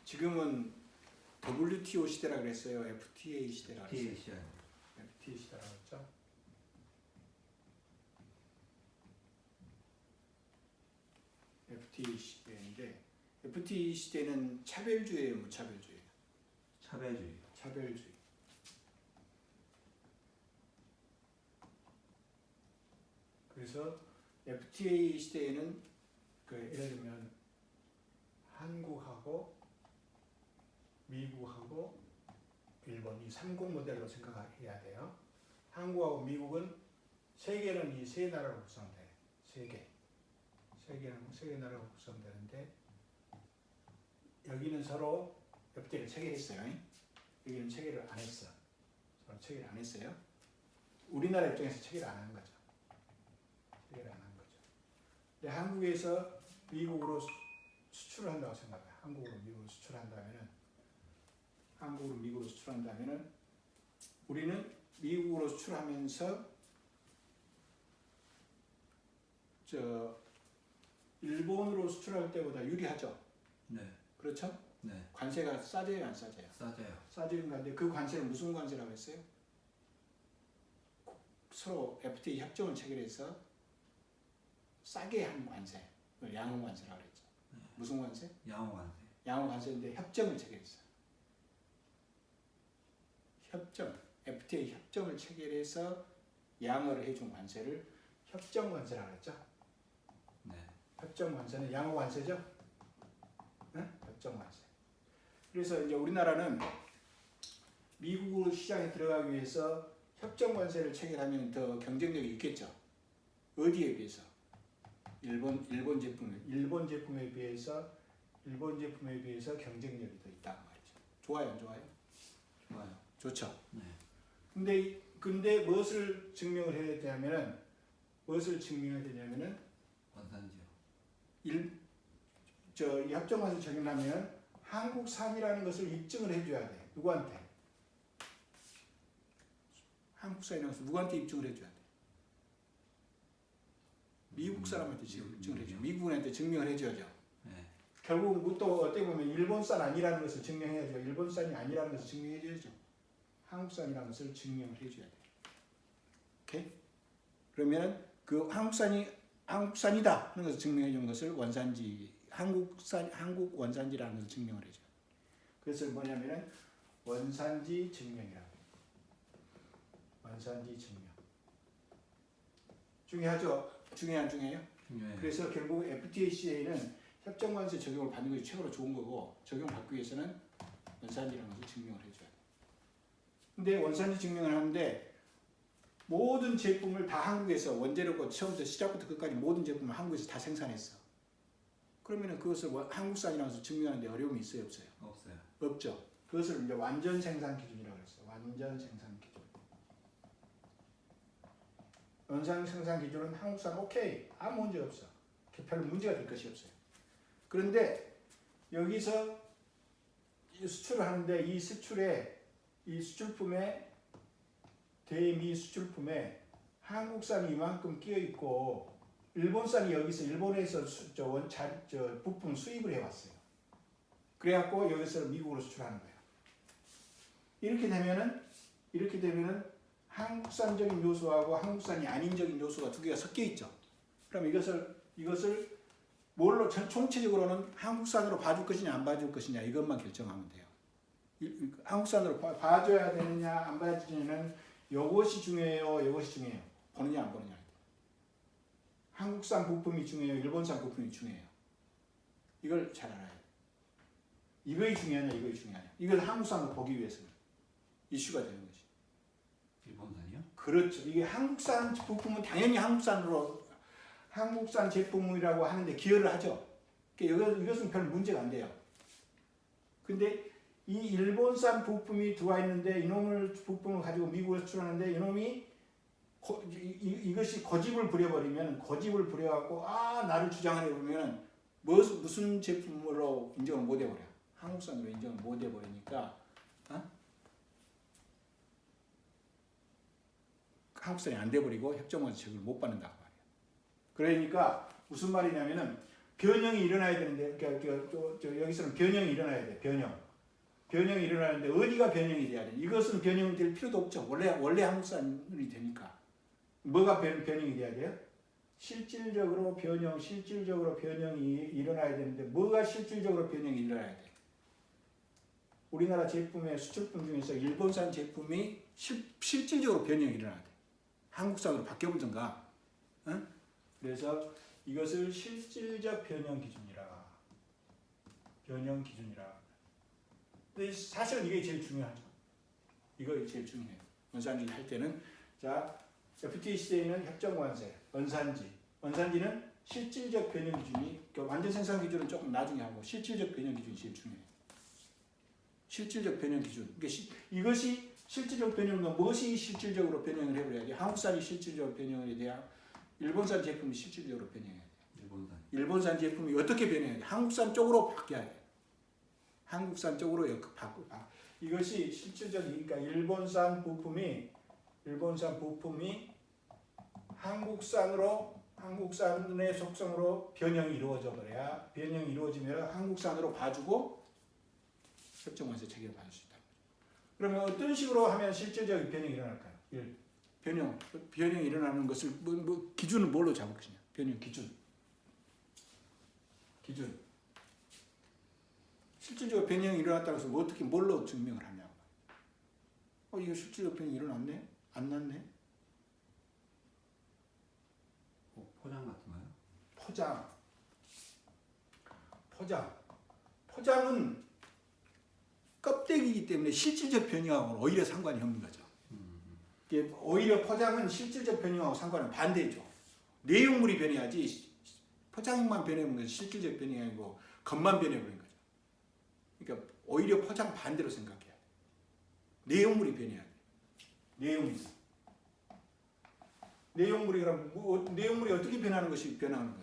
지금은 WTO 시대라 그랬어요. FTA 시대라 그랬어요. FTA 시대라고 했죠. FTA 시대인데 FTA 시대는 차별주의예요, 무차별주의예요? 차별주의. 차별주의. 그래서 FTA 시대에는 그 예를 들면 한국하고 미국하고 일본 이 삼국 모델로 생각해야 돼요. 한국하고 미국은 세계는 이 세 나라로 구성돼요. 세 나라로 구성되는데 여기는 서로 FTA를 체결했어요. 여기는 체결을 안 했어. 서로 체결 안 했어요. 우리나라 입장에서 체결 안 하는 거죠. 체결 안 하는 거죠. 근데 한국에서 미국으로 수출을 한다고 생각해요. 한국으로 미국으로 수출한다면은 우리는 미국으로 수출하면서 일본으로 수출할 때보다 유리하죠. 네. 그렇죠? 네. 관세가 싸져요, 안 싸져요? 싸져요. 싸지는 건데 그 관세는 무슨 관세라고 했어요? 서로 FTA 협정을 체결해서 싸게 한 관세, 그걸 양호 관세라고 그랬죠. 네. 무슨 관세? 양호 관세. 양호 관세인데 협정을 체결했어요. FTA 협정을 체결해서 양호를 해준 관세를 협정 관세라고 그랬죠. 네. 협정 관세는 양호 관세죠. 네? 협정 관세. 그래서 이제 우리나라는 미국 시장에 들어가기 위해서 협정 관세를 체결하면 더 경쟁력이 있겠죠. 어디에 비해서? 일본 제품에 비해서 경쟁력이 더 있다 말이죠. 좋아요, 안 좋아요? 좋아요. 좋죠. 네. 근데 무엇을 증명을 해야 되냐면은 원산지요. 이 협정 관세 적용하면 한국산이라는 것을 입증을 해줘야 돼. 누구한테? 한국산이라는 것을 누구한테 입증을 해줘야 돼? 미국 사람한테 입증을 해줘. 미국한테 증명을 해줘야죠. 네. 결국 또 어떻게 보면 일본산 아니라는 것을 증명해야죠. 일본산이 아니라는 것을 증명해줘야죠. 한국산이라는 것을 증명을 해줘야 돼. 오케이? 그러면 그 한국산이다 하는 것을 증명해준 것을 한국 원산지라는 것을 증명을 해줘요. 그것을 뭐냐면은 원산지 증명이라고 해요. 원산지 증명. 중요하죠? 중요해요? 중요해요. 그래서 결국 FTA 시에는 협정관세 적용을 받는 것이 최고로 좋은 거고 적용받기 위해서는 원산지라는 것을 증명을 해줘야 돼요. 근데 원산지 증명을 하는데 모든 제품을 다 한국에서 원재료고 처음부터 시작부터 끝까지 모든 제품을 한국에서 다 생산했어. 그러면은 그것을 한국산이라는 것을 증명하는데 어려움이 있어요, 없어요? 없어요. 없죠. 그것을 이제 완전 생산 기준이라고 했어요. 완전 생산 기준. 원산 생산 기준은 한국산 오케이, 아무 문제 없어. 별로 문제가 될 것이 없어요. 그런데 여기서 수출을 하는데 이 수출품에 대미 수출품에 한국산이 이만큼 끼어 있고 일본산이 여기서 일본에서 부품 수입을 해왔어요. 그래갖고 여기서 미국으로 수출하는 거예요. 이렇게 되면은 한국산적인 요소하고 한국산이 아닌적인 요소가 두 개가 섞여 있죠. 그럼 이것을 뭘로 총체적으로는 한국산으로 봐줄 것이냐 안 봐줄 것이냐 이것만 결정하면 돼요. 한국산으로 봐줘야 되느냐 안 봐주느냐는 이것이 중요해요. 보느냐 안 보느냐. 한국산 부품이 중요해요. 일본산 부품이 중요해요. 이걸 잘 알아야 돼요. 이것이 중요하냐 이걸 한국산으로 보기 위해서는 이슈가 되는 거지. 일본산이요? 그렇죠. 이게 한국산 부품은 당연히 한국산 제품이라고 하는데 기여를 하죠. 그러니까 이것은 별 문제가 안 돼요. 근데 이 일본산 부품이 들어와 있는데 이놈을 부품을 가지고 미국에 수출하는데 이놈이 이것이 고집을 부려갖고 나를 주장하려 그러면 무슨 제품으로 인정을 못 해버려. 한국산으로 인정을 못 해버리니까 한국산이 안 돼버리고 협정원 적용을 못 받는다고 말이에요. 그러니까 무슨 말이냐면은 변형이 일어나야 되는데 여기서는 변형이 일어나야 돼. 변형이 일어나는데 어디가 변형이 돼야 돼? 이것은 변형이 될 필요도 없죠. 원래 한국산이 되니까. 뭐가 변형이 돼야 돼요? 실질적으로 변형이 일어나야 되는데 뭐가 실질적으로 변형이 일어나야 돼? 우리나라 제품의 수출품 중에서 일본산 제품이 실질적으로 변형이 일어나야 돼. 한국산으로 바뀌어보든가. 응? 그래서 이것을 실질적 변형 기준이라. 근데 사실은 이게 제일 중요하죠. 이거 제일 중요해요. 원산지 할 때는 자 FTA 시대에는 협정관세, 원산지는 실질적 변형 기준이 완전 생산 기준은 조금 나중에 하고 실질적 변형 기준이 제일 중요해요. 실질적 변형 기준. 그러니까 이것이 실질적 변형은 무엇이 실질적으로 변형을 해버려야지. 한국산이 실질적으로 변형이 돼야 일본산 제품이 실질적으로 변형해야 돼. 일본산 제품이 어떻게 변해야 돼? 한국산 쪽으로 바뀌어야 돼. 한국산 쪽으로 바꾸고. 이것이 실질적이니까 일본산 부품이 한국산의 속성으로 변형이 이루어지면 한국산으로 봐주고 협정관세 체계를 받을 수 있다. 그러면 어떤 식으로 하면 실질적인 변형이 일어날까요? 변형이 일어나는 것을 기준은 뭘로 잡을 것이냐? 변형 기준. 실질적으로 변형이 일어났다고 해서 어떻게 뭘로 증명을 하냐고. 이거 실질적 변형이 일어났네? 안 났네? 포장 같은 거요? 포장은 껍데기이기 때문에 실질적 변형하고는 오히려 상관이 없는 거죠. 오히려 포장은 실질적 변형하고 상관은 반대죠. 내용물이 변해야지 포장만 변해버린 것이 실질적 변형이 아니고 겉만 변해버린 거죠. 그러니까 오히려 포장 반대로 생각해야 돼. 내용물이 변해야 돼. 내용물이 그럼 내용물이 어떻게 변하는 것이 변하는 거예요?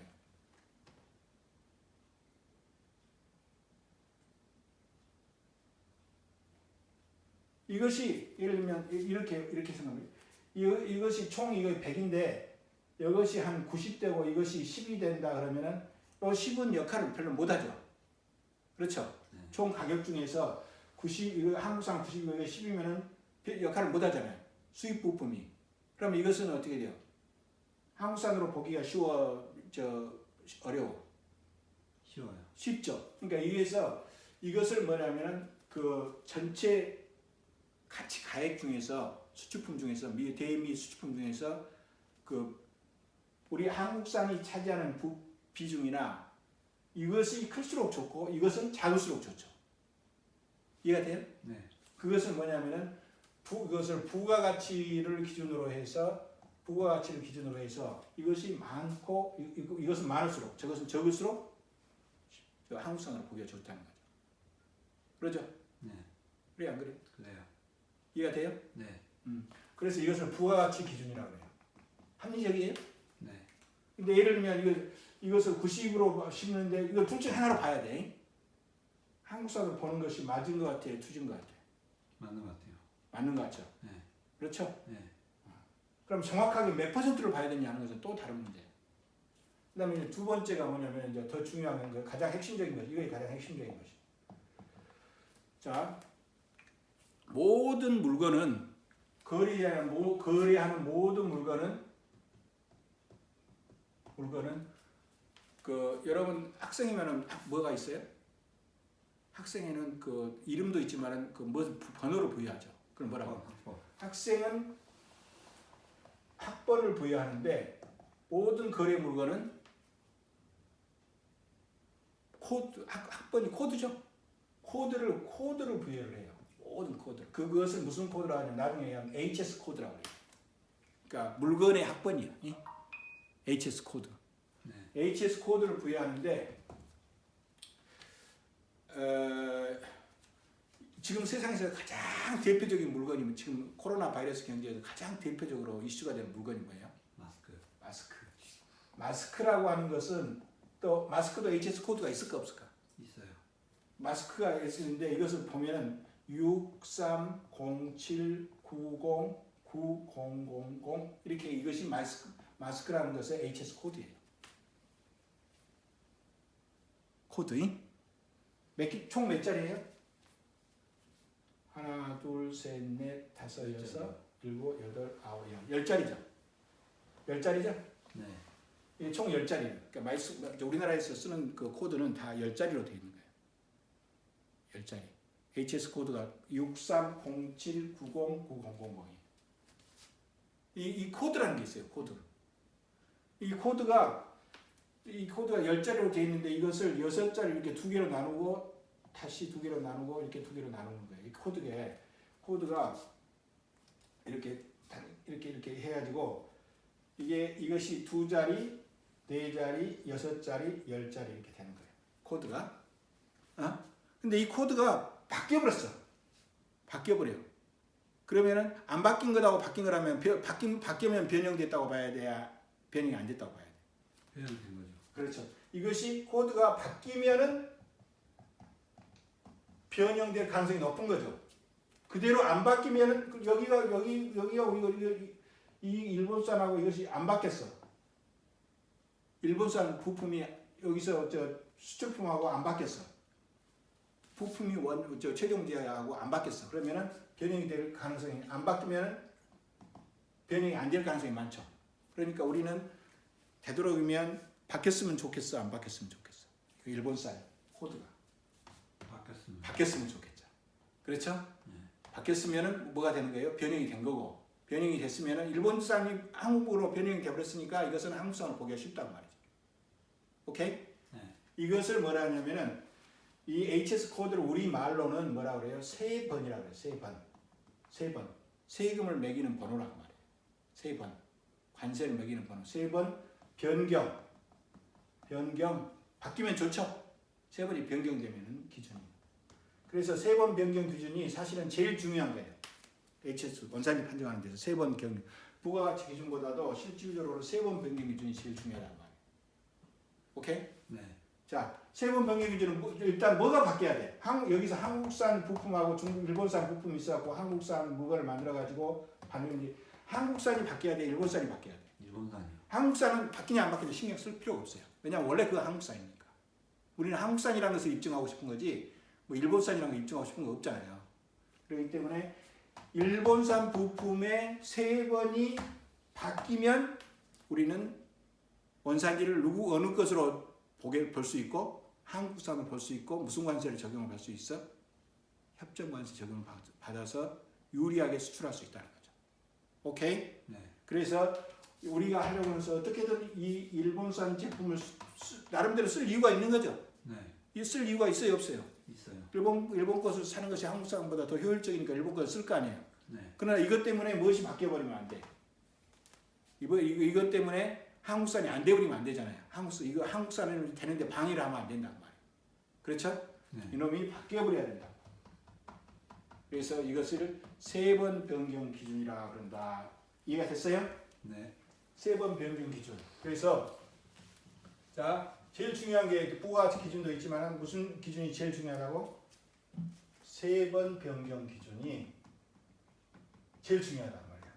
이것이 예를 들면 이렇게 생각해요. 이것이 총 이거 100인데 이것이 한 90되고 이것이 10이 된다 그러면은 이 10은 역할을 별로 못하죠. 그렇죠? 네. 총 가격 중에서 90 이거 한국산 90 이거 10이면은 역할을 못하잖아요. 수입 부품이. 그럼 이것은 어떻게 돼요? 한국산으로 보기가 어려워? 쉬워요. 쉽죠. 그러니까 여기에서 이것을 뭐냐면은 그 전체 가치 가액 중에서 수출품 중에서 대미 수출품 중에서 그 우리 한국산이 차지하는 비중이나 이것이 클수록 좋고 이것은 작을수록 좋죠. 이해가 돼요? 네. 그것은 뭐냐면은 그것을 부가가치를 기준으로 해서 이것이 많고 이것은 많을수록 저것은 적을수록 한국산으로 보기가 좋다는 거죠. 그렇죠? 네. 그래 안 그래? 그래요. 이해가 돼요? 네. 그래서 이것을 부가가치 기준이라고 해요. 합리적이에요? 네. 근데 예를 들면 이것을 90으로 심는데 이거 둘 중 하나로 봐야 돼. 한국산으로 보는 것이 맞은 것 같아요? 틀린 것 같아요? 맞는 것 같아요. 맞는 것 같죠? 네. 그렇죠? 네. 그럼 정확하게 몇 %를 봐야 되냐 하는 것은 또 다른 문제예요. 그 다음에 두 번째가 뭐냐면 이제 더 중요한 건 가장 핵심적인 것, 이게 가장 핵심적인 것이. 자, 모든 물건은 거래하는 모든 물건은 그 여러분 학생이면은 뭐가 있어요? 학생에는 그 이름도 있지만은 그 무슨 번호를 부여하죠. 그럼 뭐라고? 학생은 학번을 부여하는데 모든 거래 물건은 학번이 코드죠. 코드를 부여를 해요. 모든 코드. 그것을 무슨 코드라고 하냐면 나중에 HS 코드라고 해요. 그러니까 물건의 학번이야. HS 코드. 네. HS 코드를 부여하는데 지금 세상에서 가장 대표적인 물건이면 지금 코로나 바이러스 경제에서 가장 대표적으로 이슈가 되는 물건이 뭐예요? 마스크라고 하는 것은 또 마스크도 HS 코드가 있을까 없을까? 있어요. 마스크가 있는데 이것을 보면은 6307909000 이렇게 이것이 마스크라는 것의 HS 코드예요. 코드잉. 총 몇 자리예요? 하나, 둘, 셋, 넷, 다섯, 여섯, 일곱, 여덟, 아홉, 열 10자리죠. 10자리죠? 네. 이게 총 10자리예요. 그러니까 우리나라에서 쓰는 그 코드는 다 10자리로 되어 있는 거예요. 10자리. HS 코드가 6307909000이에요. 이 코드라는 게 있어요. 코드. 이 코드가 10자리로 되어 있는데 이것을 6자리 이렇게 두 개로 나누고 다시 두 개로 나누고 이렇게 두 개로 나누는 거예요. 이 코드가 이렇게 해가지고 이것이 2자리, 4자리, 6자리, 10자리 이렇게 되는 거예요. 코드가. 근데 이 코드가 바뀌어버려요. 그러면은 안 바뀐 거라고 바뀐 거라면 바뀌면 변형됐다고 봐야 돼야 변형이 안 됐다고 봐야 돼. 변형된 거죠. 그렇죠. 이것이 코드가 바뀌면은 변형될 가능성이 높은 거죠. 그대로 안 바뀌면은 여기가 이 일본산하고 이것이 안 바뀌었어. 일본산 부품이 여기서 수출품하고 안 바뀌었어. 부품이 최종제하고 안 바뀌었어. 그러면은 변형이 될 가능성이 안 바뀌면은 변형이 안 될 가능성이 많죠. 그러니까 우리는 되도록이면 바뀌었으면 좋겠어, 안 바뀌었으면 좋겠어. 그 일본산 코드가 바뀌었으면 좋겠죠. 그렇죠? 네. 바뀌었으면은 뭐가 되는 거예요? 변형이 된 거고, 변형이 됐으면은 일본산이 한국으로 변형이 되버렸으니까 이것은 한국산으로 보기가 쉽다고 말이죠. 오케이? 네. 이것을 뭐라 하냐면은 이 HS 코드를 우리 말로는 뭐라 그래요? 세번이라고 그래요. 세 번. 세금을 매기는 번호라고 말해요. 3번. 관세를 매기는 번호. 3번 변경. 바뀌면 좋죠. 3번이 변경되면은 기준이에요. 그래서 3번 변경 기준이 사실은 제일 중요한 거예요. HS 원산지 판정하는 데서 3번 변경. 부가가치 기준보다도 실질적으로 3번 변경 기준이 제일 중요하단 말이에요. 오케이? 네. 자, 3번 변경 기준은 일단 뭐가 바뀌어야 돼? 여기서 한국산 부품하고 일본산 부품이 있어갖고 한국산 물건을 만들어가지고 반응이 한국산이 바뀌어야 돼, 일본산이 바뀌어야 돼. 일본산이요. 한국산은 바뀌냐 안 바뀌냐 신경 쓸 필요가 없어요. 왜냐면 원래 그거 한국산이니까. 우리는 한국산이라는 것을 입증하고 싶은 거지 뭐 일본산이라는 걸 입증하고 싶은 거 없잖아요. 그렇기 때문에 일본산 부품의 3번이 바뀌면 우리는 원산지를 어느 것으로 볼 수 있고 한국산을 볼 수 있고 무슨 관세를 적용을 할 수 있어? 협정 관세 적용을 받아서 유리하게 수출할 수 있다는 거죠. 오케이? 네. 그래서 우리가 하려고 해서 어떻게든 이 일본산 제품을 나름대로 쓸 이유가 있는 거죠. 네. 이 쓸 이유가 있어요, 없어요? 있어요. 일본 것을 사는 것이 한국산보다 더 효율적이니까 일본 것을 쓸 거 아니에요. 네. 그러나 이것 때문에 무엇이 바뀌어버리면 안 돼. 이것 때문에 한국산이 안 돼버리면 안 되잖아요. 한국산이 되는데 방해를 하면 안 된단 말이에요. 그렇죠? 네. 이놈이 바뀌어버려야 된다. 그래서 이것을 3번 변경 기준이라 그런다. 이해가 됐어요? 네. 3번 변경 기준. 그래서 자 제일 중요한 게 부가가치 기준도 있지만 무슨 기준이 제일 중요하다고? 3번 변경 기준이 제일 중요하단 말이야.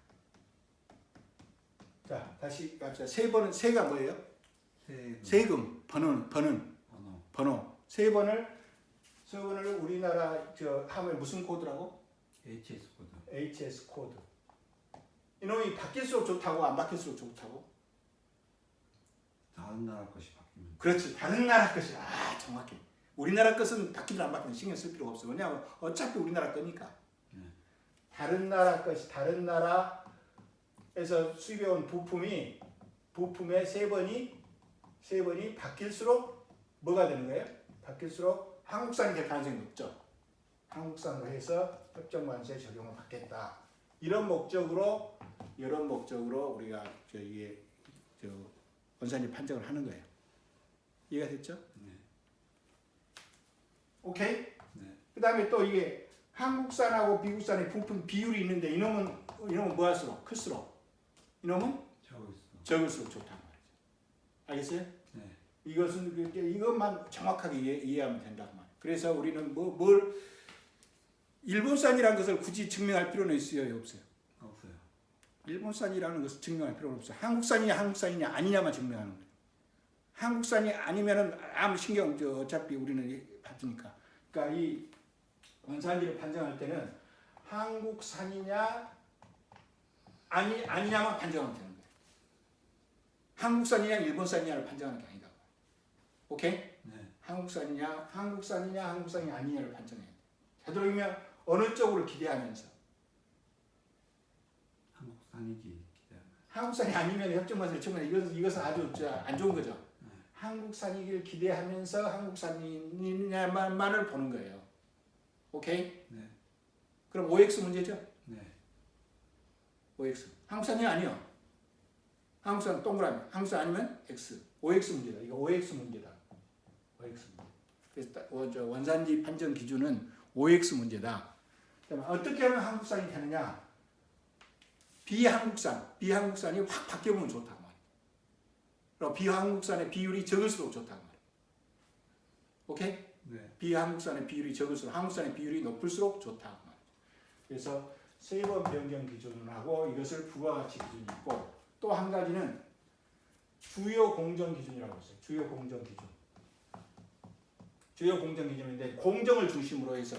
자 다시 갑시다. 세가 뭐예요? 세금 번호. 3번을 우리나라 하면 무슨 코드라고? HS 코드. HS 코드. 이놈이 바뀔수록 좋다고 안 바뀔수록 좋다고? 다른 나라 것이 바뀌면. 그렇지. 다른 나라 것이 정확해. 우리나라 것은 바뀌든 안 바뀌든 신경 쓸 필요가 없어. 왜냐하면 어차피 우리나라 거니까. 네. 다른 나라 것이 다른 나라에서 수입해온 부품의 3번이 바뀔수록 뭐가 되는 거예요? 바뀔수록 한국산이 될 가능성이 높죠. 한국산으로 해서 협정관세 적용을 받겠다. 이런 목적으로 우리가 원산지 판정을 하는 거예요. 이해가 됐죠? 네. 오케이? 네. 그 다음에 또 이게 한국산하고 미국산의 부품 비율이 있는데 이놈은 뭐 할수록 클수록 이놈은 적을수록 좋다는 말이죠. 알겠어요? 네. 이것만 정확하게 이해하면 된다고 말이에요. 그래서 우리는 일본산이라는 것을 굳이 증명할 필요는 있어요, 없어요? 없어요. 일본산이라는 것을 증명할 필요는 없어요. 한국산이냐 아니냐만 증명하는 거예요. 한국산이 아니면은 아무 신경 어차피 우리는 받으니까. 그러니까 이 원산지를 판정할 때는 한국산이냐 아니냐만 판정하면 되는 거예요. 한국산이냐 일본산이냐를 판정하는 게 아니다. 오케이? 네. 한국산이냐 한국산이 아니냐를 판정해야 돼. 되도록이면 어느 쪽으로 기대하면서. 한국산이지 기대하면. 한국산이 아니면 협정만을 처음에 이것은 아주 안 좋은 거죠. 네. 한국산이길 기대하면서 한국산이냐만을 보는 거예요. 오케이? 네. 그럼 OX 문제죠? 네. OX. 한국산이 아니요. 한국산 동그라미. 한국산 아니면 X. OX 문제다. 이거 OX 문제다. OX 문제. 그래서 원산지 판정 기준은 OX 문제다. 그다음에 어떻게 하면 한국산이 되느냐? 비한국산이 확 바뀌어보면 좋다. 그리고 비한국산의 비율이 적을수록 좋다. 오케이? 네. 비한국산의 비율이 적을수록 한국산의 비율이 높을수록 좋다. 그래서 세 번 변경 기준하고 이것을 부가 가치 기준이 있고 또 한 가지는 주요 공정 기준이라고 있어요. 주요 공정 기준. 주요 공정 기준인데 공정을 중심으로 해서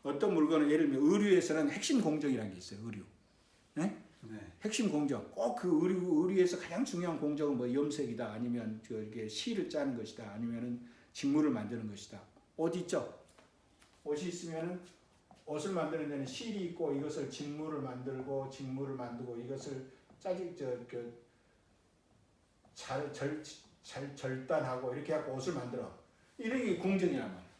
어떤 물건을 예를 들면 의류에서는 핵심 공정이라는 게 있어요. 의류. 네? 네. 핵심 공정. 꼭 그 의류에서 가장 중요한 공정은 뭐 염색이다. 아니면 이게 실을 짜는 것이다. 아니면은 직물을 만드는 것이다. 옷 있죠? 옷이 있으면은 옷을 만드는 데는 실이 있고 이것을 직물을 만들고 이것을 절단하고 이렇게 하고 옷을 만들어. 이런 게 공정이란 말이야.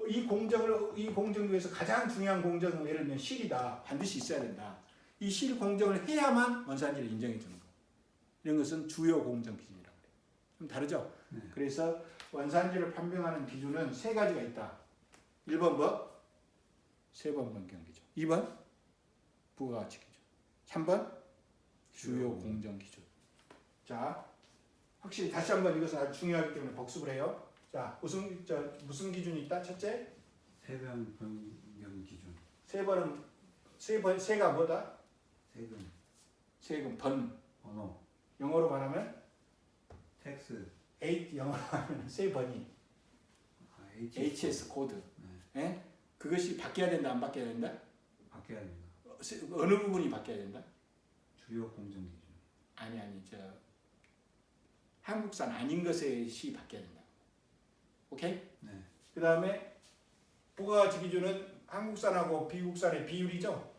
이 공정 중에서 가장 중요한 공정은 예를 들면 실이다. 반드시 있어야 된다. 이 실 공정을 해야만 원산지를 인정해 주는 거. 이런 것은 주요 공정 기준이라고 해요. 좀 다르죠? 네. 그래서 원산지를 판명하는 기준은 세 가지가 있다. 1번 뭐? 세번 변경 기준. 2번 부가가치 기준. 3번 주요 공정 기준. 자, 확실히 다시 한번 이것은 아주 중요하기 때문에 복습을 해요. 자, 무슨 기준이 있다? 첫째, 세번 변경 기준. 세가 뭐다? 세금. 세금 언어. 영어로 말하면 텍스. 8 영어로 하면 세 번이 HS 코드. 네. 예? 그것이 바뀌어야 된다, 안 바뀌어야 된다? 바뀌어야 된다. 어느 부분이 바뀌어야 된다? 주요 공정 기준. 아니 한국산 아닌 것이 바뀌어야 된다. 오케이? 네. 그 다음에 부가가치 기준은 한국산하고 비국산의 비율이죠.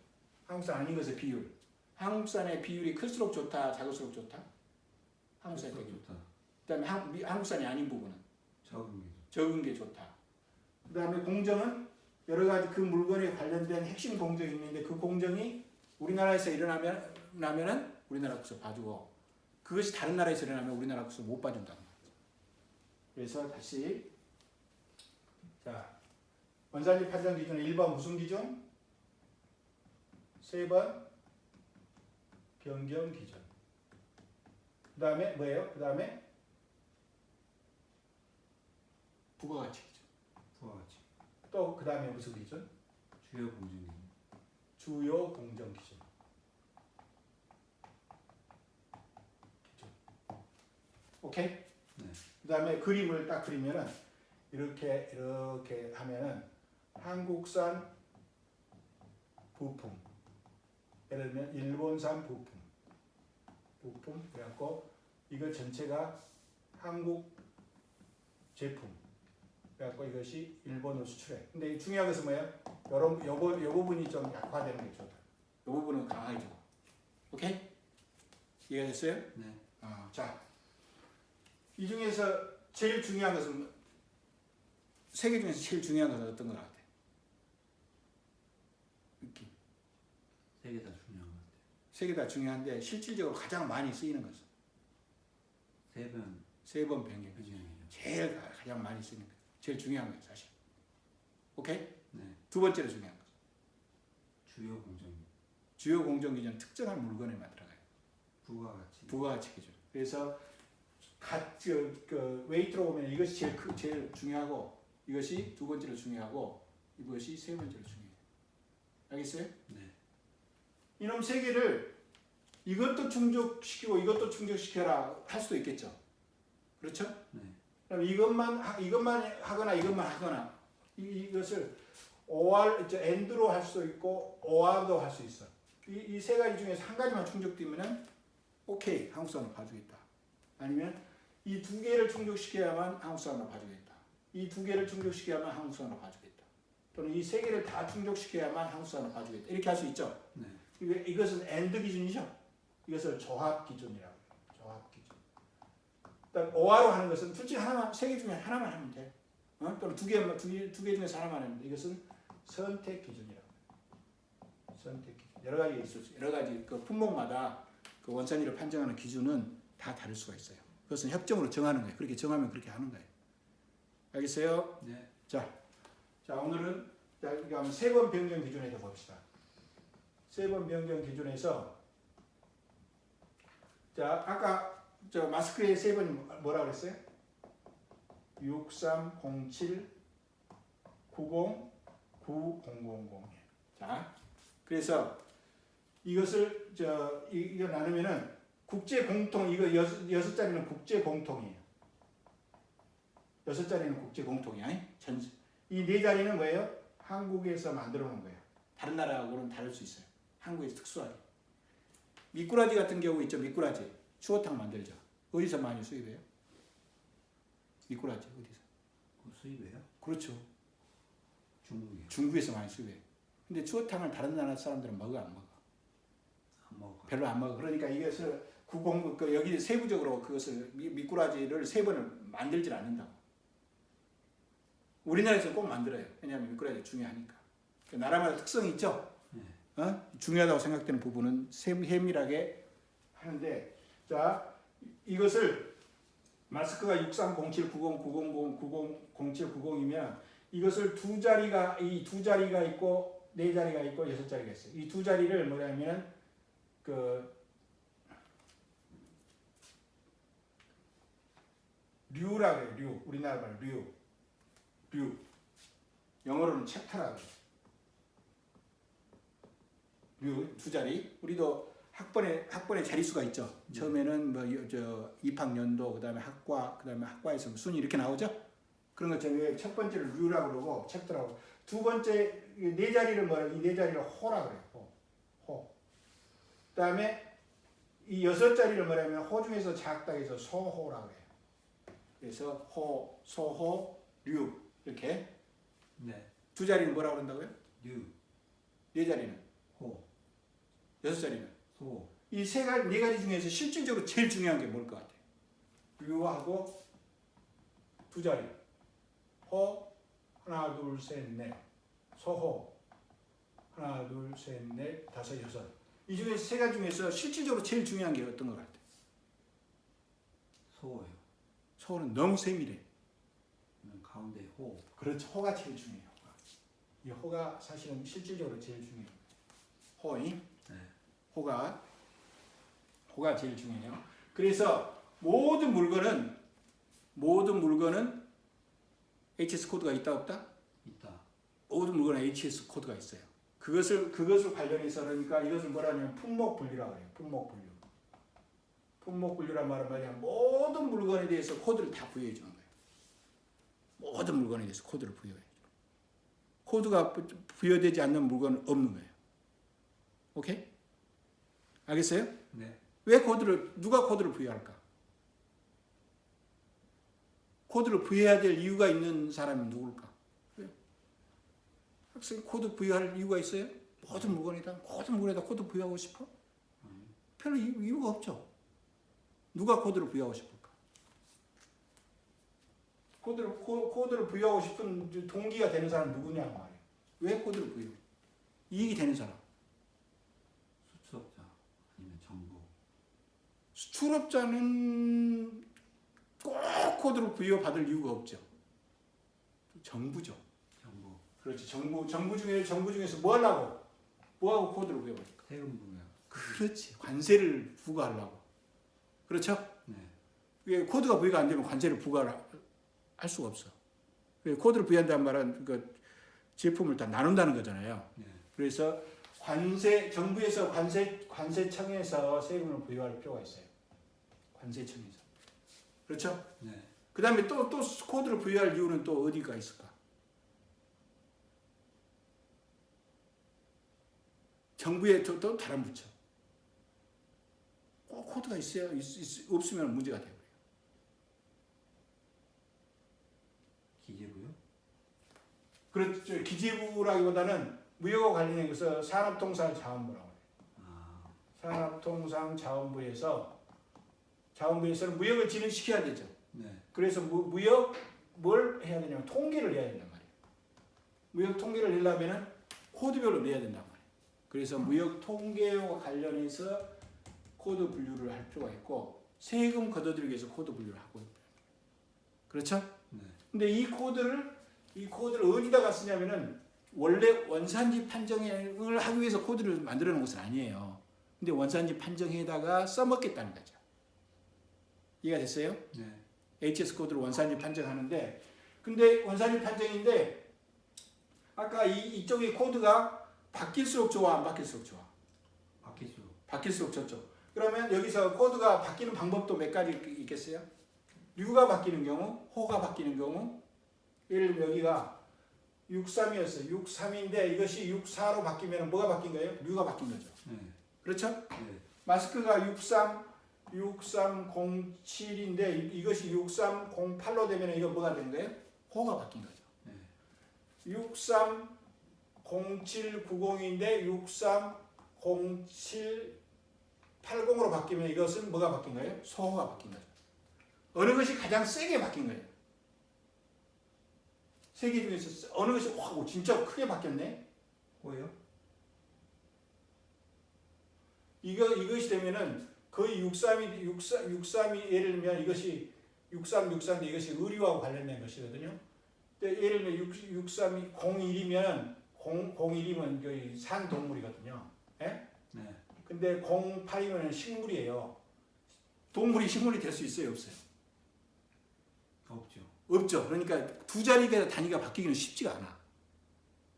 한국산 아닌 것의 비율. 한국산의 비율이 클수록 좋다, 작을수록 좋다. 한국산이 되게 좋다. 좋다. 그다음에 한국산이 아닌 부분은 적은 게 좋다. 적은 게 좋다. 그다음에 공정은 여러 가지 그 물건에 관련된 핵심 공정이 있는데 그 공정이 우리나라에서 일어나면은 우리나라 국서 봐주고 그것이 다른 나라에서 일어나면 우리나라 국서 못 봐준다는 거죠. 그래서 다시 자 원산지 판정 기준은 1번 무슨 기준? 세 번 변경 기준. 그 다음에 뭐예요? 그 다음에 부가가치 기준. 부가가치. 또 그 다음에 무슨 기준? 주요 공정 기준. 주요 공정 기준. 오케이? 네. 그 다음에 그림을 딱 그리면은 이렇게 하면은 한국산 부품, 예를 들면 일본산 부품 그래갖고 이거 전체가 한국 제품 그래갖고 이것이 일본으로 수출해. 근데 중요한 것은 뭐예요? 요 부분이 좀 약화되는 게 좋다. 요 부분은 강하게 줘. 오케이? 이해가 됐어요? 네. 자, 이 중에서 제일 중요한 것은 세 개 중에서 제일 중요한 것은 어떤 것 같아? 느낌. 세 개 다 중요한 것 같아요. 세 개 다 중요한데 실질적으로 가장 많이 쓰이는 것은 세 번 변경. 변경이죠. 제일 가장 많이 쓰이는 거. 제일 중요한 거예요, 사실. 오케이? 네. 두 번째로 중요한 것. 주요 공정. 주요 공정 기준 특정한 물건에만 들어가요. 부가가치. 부가가치 기준. 그래서 웨이트로 보면 이것이 제일 중요하고 이것이 두 번째로 중요하고 이것이 세 번째로 중요해요. 알겠어요? 네. 이놈 세 개를 이것도 충족시키고 이것도 충족시켜라 할 수도 있겠죠. 그렇죠? 네. 그럼 이것만 하거나 이것만 하거나 이것을 OR, AND로 할 수 있고 OR도 할 수 있어. 이 세 가지 중에서 한 가지만 충족되면은 오케이, 한국 사람을 봐주겠다. 아니면 이 두 개를 충족시켜야만 한국 사람을 봐주겠다. 이 두 개를 충족시켜야만 한국 사람을 봐주겠다. 또는 이 세 개를 다 충족시켜야만 한국 사람을 봐주겠다. 이렇게 할 수 있죠. 네. 이것은 AND 기준이죠. 이것을 조합 기준이라고 해요. 조합 기준. 그다음 OR로 하는 것은 둘 중에 하나만, 세 개 중에 하나만 하면 돼. 또는 두 개 중에서 하나만 하면 돼. 이것은 선택 기준이라고 해요. 선택 기준. 여러 가지 있을 수, 여러 가지 그 품목마다 그 원산지를 판정하는 기준은 다 다를 수가 있어요. 그것은 협정으로 정하는 거예요. 그렇게 정하면 그렇게 하는 거예요. 알겠어요? 네. 자 오늘은 세 번 변경 기준에 대해 봅시다. 세 번 변경 기준에서 자 아까 저 마스크의 세 번이 뭐라 그랬어요? 6307 90 9000. 자 그래서 이것을 이거 나누면은 국제 공통 이거 여섯 자리는 국제 공통이에요. 여섯 자리는 국제 공통이야. 이 네 자리는 뭐예요? 한국에서 만들어 놓은 거예요. 다른 나라하고는 다를 수 있어요. 한국에서 특수하게. 미꾸라지 같은 경우 있죠. 미꾸라지 추어탕 만들죠. 어디서 많이 수입해요? 미꾸라지 어디서? 수입해요? 그렇죠. 중국이요. 중국에서 많이 수입해요. 근데 추어탕을 다른 나라 사람들은 먹어 안 먹어? 안 먹어요. 별로 안 먹어. 그러니까 이것을 여기 세부적으로 그것을 미꾸라지를 세 번을 만들질 않는다고. 우리나라에서는 꼭 만들어요. 왜냐하면 미꾸라지가 중요하니까. 그 나라마다 특성이 있죠. 네. 중요하다고 생각되는 부분은 세밀하게 하는데, 자 이것을 마스크가 6307 90 90 90 07 90이면 이것을 두 자리가 있고 네 자리가 있고 여섯 자리가 있어요. 이 두 자리를 뭐냐면 류라고 해요. 류. 우리나라 말 류. 영어로는 챕터라고 해요. 류 두 자리. 우리도 학번에 자릿수가 있죠. 처음에는 입학연도, 그다음에 학과, 그다음에 학과에서 순위 이렇게 나오죠. 그런 것처럼 첫 번째를 류라고 그러고 챕터라고. 두 번째 네 자리를 이 네 자리를 호라고 그래요. 호. 그다음에 이 여섯 자리를 뭐냐면 호 중에서 작다 해서 소호라고 해요. 그래서 호, 소호, 류 이렇게. 네. 두 자리는 뭐라고 그런다고요? 류. 네 자리는 호. 여섯 자리는 소. 이 네 가지 중에서 실질적으로 제일 중요한 게 뭘 것 같아요? 류하고 두 자리. 호 하나 둘 셋 넷. 소호 하나 둘 셋 넷 다섯 여섯. 이 중에 세 가지 중에서 실질적으로 제일 중요한 게 어떤 것 같아요? 소예요. 소는 너무 세밀해. 가운데 호. 그렇죠. 호가 제일 중요해요. 이 호가 사실은 실질적으로 제일 중요해요. 호잉? 네. 호가 제일 중요해요. 그래서 모든 물건은 HS 코드가 있다 없다? 있다. 모든 물건에 HS 코드가 있어요. 그것을 관련해서 그러니까 이것을 뭐라 하냐면 품목 분류라고 해요. 품목 분류란 말은 뭐냐면 모든 물건에 대해서 코드를 다 부여해 주는 거예요. 모든 물건에 대해서 코드를 부여해 줘요. 코드가 부여되지 않는 물건은 없는 거예요. 오케이? 알겠어요? 네. 누가 코드를 부여할까? 코드를 부여해야 될 이유가 있는 사람이 누굴까? 학생이 코드 부여할 이유가 있어요? 모든 물건에다 코드 부여하고 싶어? 별로 이유가 없죠. 누가 코드를 부여하고 싶을까? 코드를 부여하고 싶은 동기가 되는 사람 누구냐고 말이에요. 왜 코드를 부여해? 이익이 되는 사람. 수출업자 아니면 정부. 수출업자는 꼭 코드를 부여받을 이유가 없죠. 정부죠. 정부. 그렇지. 정부 중에서 뭐 하려고? 뭐하고 코드를 부여받을까? 세금 부여. 그렇지. 관세를 부과하려고. 그렇죠? 네. 코드가 부여가 안 되면 관세를 부과할 수가 없어. 코드를 부여한다는 말은 그 제품을 다 나눈다는 거잖아요. 네. 그래서 정부에서 관세청에서 세금을 부여할 필요가 있어요. 관세청에서. 그렇죠? 네. 그 다음에 또 코드를 부여할 이유는 또 어디가 있을까? 정부에 또 다른 부처. 꼭 코드가 있어야 없으면 문제가 돼요. 기재부요? 그렇죠. 기재부라기보다는 무역과 관련된 것을 산업통상자원부라고 해요. 아, 산업통상자원부에서는 무역을 진행시켜야 되죠. 네. 그래서 무역 뭘 해야 되냐면 통계를 내야 된단 말이에요. 무역 통계를 내려면 코드별로 내야 된단 말이에요. 그래서 무역 통계와 관련해서 코드 분류를 할 필요가 있고 세금 걷어들이기 위해서 코드 분류를 하고 있어요. 그렇죠? 네. 근데 이 코드를 어디다가 쓰냐면은 원래 원산지 판정을 하기 위해서 코드를 만들어 놓은 것은 아니에요. 근데 원산지 판정에다가 써먹겠다는 거죠. 이해가 됐어요? 네. HS 코드를 원산지 판정하는데 근데 원산지 판정인데 아까 이쪽의 코드가 바뀔수록 좋아 안 바뀔수록 좋아? 바뀔수록 좋죠. 그러면 여기서 코드가 바뀌는 방법도 몇 가지 있겠어요? 류가 바뀌는 경우, 호가 바뀌는 경우 예를 들면 여기가 63이었어요. 63인데 이것이 64로 바뀌면 뭐가 바뀐 거예요? 류가 바뀐 거죠. 네. 그렇죠? 네. 마스크가 6307인데 이것이 6308로 되면 이거 뭐가 되는 거예요? 호가 바뀐 거죠. 네. 630790인데 630780으로 바뀌면 이것은 뭐가 바뀐 거예요? 소호가 바뀐 거죠. 어느 것이 가장 세게 바뀐 거예요? 세 개 중에서 어느 것이 확 진짜 크게 바뀌었네? 호요? 이것이 되면은 거의 63이 예를 들면 이것이 6364인데 이것이 의류하고 관련된 것이거든요. 근데 예를 들면 63이 01이면 01이면 거의 산 동물이거든요. 예? 네. 근데 08이면 식물이에요. 동물이 식물이 될 수 있어요, 없어요? 없죠. 없죠. 그러니까 두 자리가 단위가 바뀌기는 쉽지가 않아.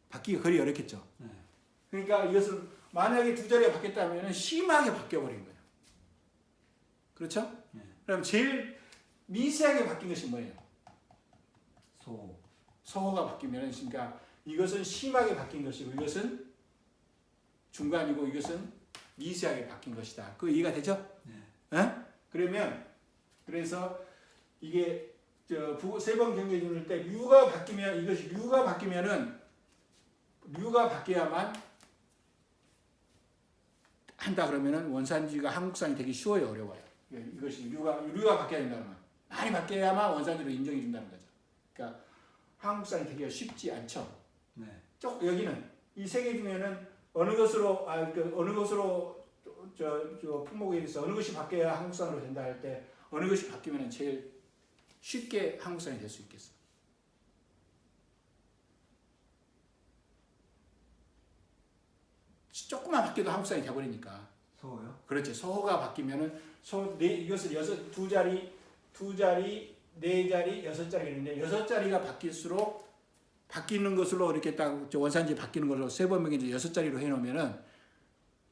바뀌기가 거의 어렵겠죠. 네. 그러니까 이것을 만약에 두 자리가 바뀌었다면 심하게 바뀌어버린 거예요. 그렇죠? 네. 그럼 제일 미세하게 바뀐 것이 뭐예요? 소. 소호가 바뀌면 그러니까 이것은 심하게 바뀐 것이고 이것은 중간이고 이것은 미세하게 바뀐 것이다. 그 이해가 되죠? 네. 그러면 그래서 이게 세 번 경계 중일 때 류가 바뀌면 이것이 류가 바뀌어야만 한다 그러면은 원산지가 한국산이 되기 쉬워요, 어려워요. 이것이 류가 바뀌어야 된다면 많이 바뀌어야만 원산지로 인정해 준다는 거죠. 그러니까 한국산이 되기가 쉽지 않죠. 네. 여기는 이 세 개 중에는 어느 것으로 품목에 있어 어느 것이 바뀌어야 한국산으로 된다 할 때 어느 것이 바뀌면 제일 쉽게 한국산이 될 수 있겠어. 조금만 바뀌어도 한국산이 돼버리니까. 소요? 그렇지. 소호가 바뀌면은 이것을 두 자리, 네 자리, 여섯 자리 있는데 여섯 자리가 바뀔수록 바뀌는 것으로 이렇게 딱 원산지 바뀌는 걸로 세 번 명이 여섯 자리로 해놓으면은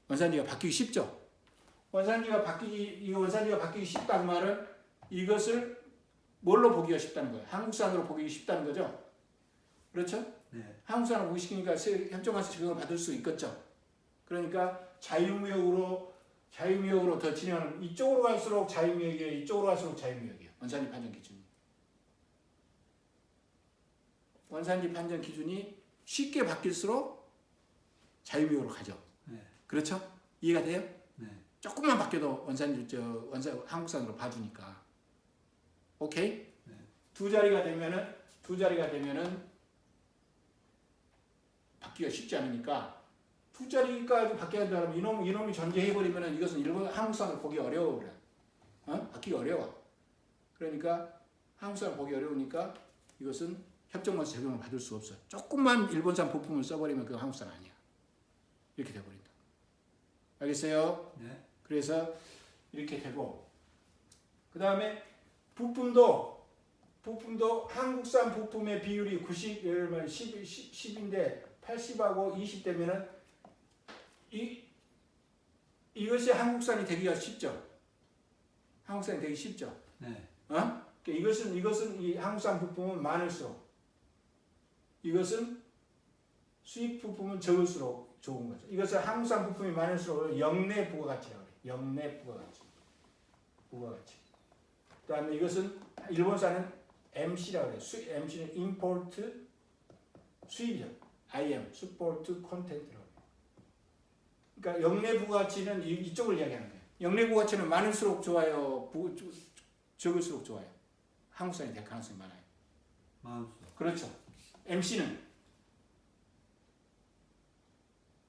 원산지가 바뀌기 쉽죠. 원산지가 바뀌기 쉽다는 말은 이것을 뭘로 보기가 쉽다는 거예요? 한국산으로 보기 쉽다는 거죠. 그렇죠? 네. 한국산으로 보기 쉽으니까 협정화서 적용을 받을 수 있겠죠. 그러니까 자유무역으로 더 진행하는 이쪽으로 갈수록 자유무역이에요. 이쪽으로 갈수록 자유무역이에요. 원산지 판정 기준이. 원산지 판정 기준이 쉽게 바뀔수록 자유무역으로 가죠. 네. 그렇죠? 이해가 돼요? 네. 조금만 바뀌어도 한국산으로 봐주니까. 오케이? 네. 두 자리가 되면은 바뀌기가 쉽지 않으니까 두 자리까지 바뀌어야 한다면 이놈이 존재해버리면은 이것은 한국산을 보기 어려워 그래. 바뀌기 어려워. 그러니까 한국산을 보기 어려우니까 이것은 협정만서 적용을 받을 수 없어. 조금만 일본산 부품을 써버리면 그건 한국산 아니야. 이렇게 돼버린다. 알겠어요? 네. 그래서 이렇게 되고 그 다음에 부품도 한국산 부품의 비율이 10인데 80하고 20 되면은 이것이 한국산이 되기가 쉽죠. 한국산이 되기 쉽죠. 네. 그러니까 이것은 이 한국산 부품은 많을수록, 이것은 수입 부품은 적을수록 좋은 거죠. 이것은 한국산 부품이 많을수록 역내 부가가치라고 해요. 역내 부가가치. 부가가치. 그다음에 이것은 일본산은 MC라고 해요. MC는 import 수입이죠. IM, support content라고 해요. 그러니까 역내 부가가치는 이쪽을 이야기하는 거예요. 역내 부가가치는 많을수록 좋아요, 적을수록 좋아요. 한국산이 될 가능성이 많아요. 많을수록. 그렇죠. MC는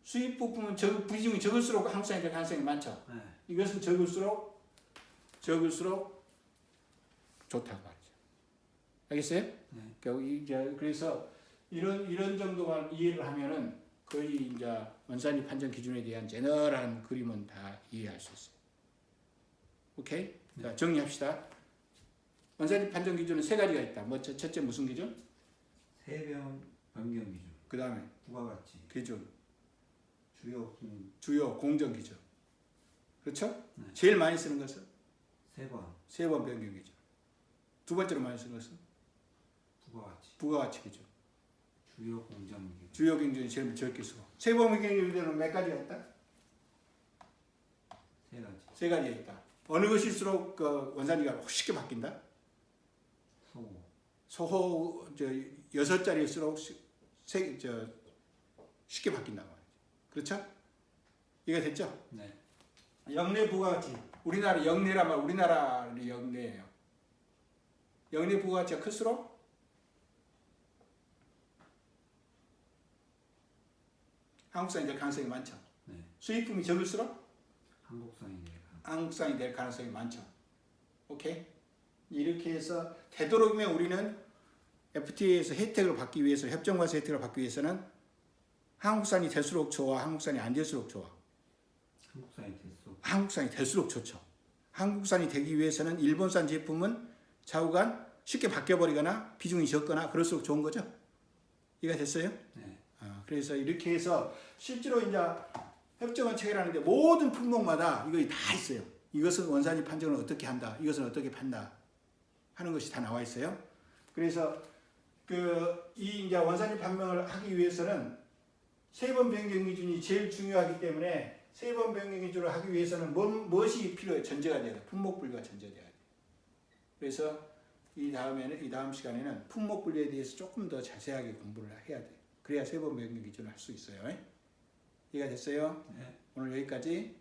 수입 부품은 비중이 적을수록 한국산이 될 가능성이 많죠. 네. 이것은 적을수록 좋다고 말이죠. 알겠어요? 네. 그래서 이런 정도만 이해를 하면은 거의 이제 원산지 판정 기준에 대한 제너럴한 그림은 다 이해할 수 있어요. 오케이? 네. 자, 정리합시다. 원산지 판정 기준은 세 가지가 있다. 뭐 첫째 무슨 기준? 세변 변경 기준. 그 다음에 부가가치. 기준, 주요 공정 기준. 그렇죠? 네. 제일 많이 쓰는 것은 세번 세 번 변경 기준. 두 번째로 많이 쓰는 것은 부가가치. 부가가치 기준. 주요 공정 기준. 주요 경쟁이 제일 적게 쓰고. 세 번 변경 기준은 몇 가지가 있다? 세 가지. 세 가지가 있다. 어느 것일수록 그 원산지가 쉽게 바뀐다? 소호. 소호 6자리일수록 쉽게 바뀐다고 말이죠. 그렇죠? 이해가 됐죠? 네. 역내 부가가치. 우리나라 역내란 말, 우리나라의 역내예요. 역내 부가가치가 클수록 한국산이 될 가능성이 많죠. 네. 수입품이 적을수록 한국산이 될 한국산이 될 가능성이 많죠. 오케이? 이렇게 해서 되도록이면 우리는 FTA에서 혜택을 받기 위해서, 협정과세 혜택을 받기 위해서는 한국산이 될수록 좋아, 한국산이 안 될수록 좋아. 한국산이 될수록. 한국산이 될수록 좋죠. 한국산이 되기 위해서는 일본산 제품은 좌우간 쉽게 바뀌어버리거나 비중이 적거나 그럴수록 좋은 거죠. 이해가 됐어요? 네. 그래서 이렇게 해서 실제로 이제 협정을 체결하는데 모든 품목마다 이거 다 있어요. 이것은 원산지 판정을 어떻게 한다, 이것은 어떻게 판다 하는 것이 다 나와 있어요. 그래서 이 이제 원산지 판명을 하기 위해서는 세 번 변경 기준이 제일 중요하기 때문에 세 번 변경 기준을 하기 위해서는 무엇이 필요해? 전제가 돼야 돼. 품목 분류가 전제돼야 돼. 그래서 이 다음 시간에는 품목 분류에 대해서 조금 더 자세하게 공부를 해야 돼. 그래야 세 번 변경 기준을 할 수 있어요. 이해가 됐어요? 네. 오늘 여기까지.